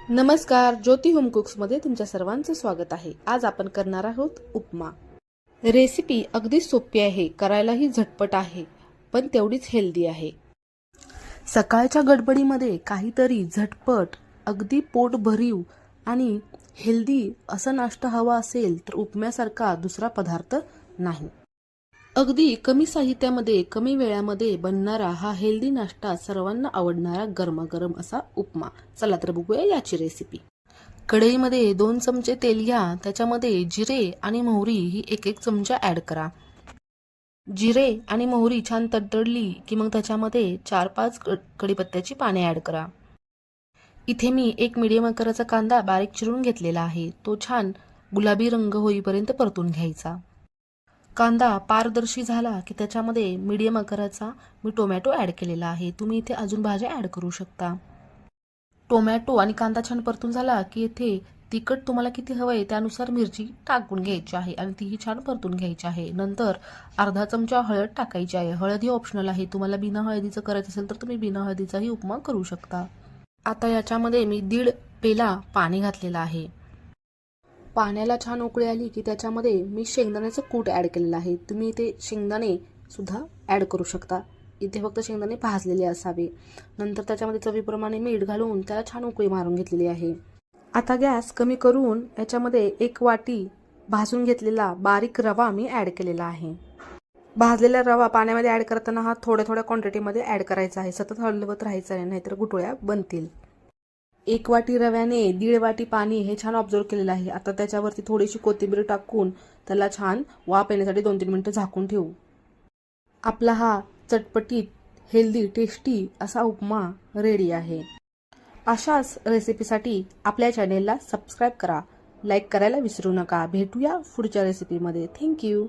नमस्कार, ज्योती होम कुक्समध्ये तुमच्या सर्वांचं स्वागत आहे। आज आपण करणार आहोत उपमा। रेसिपी अगदी सोपी आहे, करायलाही झटपट आहे, पण तेवढीच हेल्दी आहे। सकाळच्या गडबडीमध्ये काहीतरी झटपट, अगदी पोट भरीव आणि हेल्दी असा नाश्ता हवा असेल तर उपम्यासारखा दुसरा पदार्थ नाही। अगदी कमी साहित्यामध्ये कमी वेळामध्ये बनणारा हा हेल्दी नाश्ता, सर्वांना आवडणारा गरमागरम असा उपमा। चला तर बघूया याची रेसिपी। कढईमध्ये 2 चमचे तेल घ्या, त्याच्यामध्ये जिरे आणि मोहरी ही 1-1 चमचा ऍड करा। जिरे आणि मोहरी छान तडतडली की मग त्याच्यामध्ये 4-5 कढीपत्त्याची पाने ऍड करा। इथे मी एक मीडियम आकाराचा कांदा बारीक चिरून घेतलेला आहे, तो छान गुलाबी रंग होईपर्यंत परतून घ्यायचा। कांदा पारदर्शी झाला की त्याच्यामध्ये मीडियम आकाराचा मी टोमॅटो ऍड केलेला आहे, तुम्ही इथे अजून भाज्या ऍड करू शकता। टोमॅटो आणि कांदा छान परतून झाला की इथे तिखट तुम्हाला किती हवंय त्यानुसार मिरची टाकून घ्यायची आहे आणि तीही छान परतून घ्यायची आहे। नंतर अर्धा चमचा हळद टाकायची आहे। हळद ही ऑप्शनल आहे, तुम्हाला बिना हळदीचं करायचं असेल तर तुम्ही बिना हळदीचाही उपमा करू शकता। आता याच्यामध्ये मी 1.5 पेला पाणी घातलेलं आहे। पाण्याला छान उकळी आली की त्याच्यामध्ये मी शेंगदाण्याचं कूट ऍड केलेलं आहे, तुम्ही इथे शेंगदाणे सुद्धा ऍड करू शकता। इथे फक्त शेंगदाणे भाजलेले असावे। नंतर त्याच्यामध्ये चवीप्रमाणे मीठ घालून त्याला छान उकळी मारून घेतलेली आहे। आता गॅस कमी करून याच्यामध्ये 1 वाटी भाजून घेतलेला बारीक रवा मी ऍड केलेला आहे। भाजलेला रवा पाण्यामध्ये ऍड करताना हा थोड्या क्वांटिटीमध्ये ऍड करायचा आहे, सतत हलवत राहायचं आहे, नाहीतर गुठळ्या बनतील। 1 वाटी रव्याने 1.5 वाटी पाणी हे छान ऑब्झर्व केलेलं आहे। आता त्याच्यावरती थोडीशी कोथिंबीर टाकून त्याला छान वाफ येण्यासाठी 2-3 मिनिटं झाकून ठेवू। आपला हा चटपटीत, हेल्दी, टेस्टी असा उपमा रेडी आहे। अशाच रेसिपीसाठी आपल्या चॅनेलला सबस्क्राईब करा, लाईक करायला विसरू नका। भेटूया पुढच्या रेसिपीमध्ये। थँक्यू।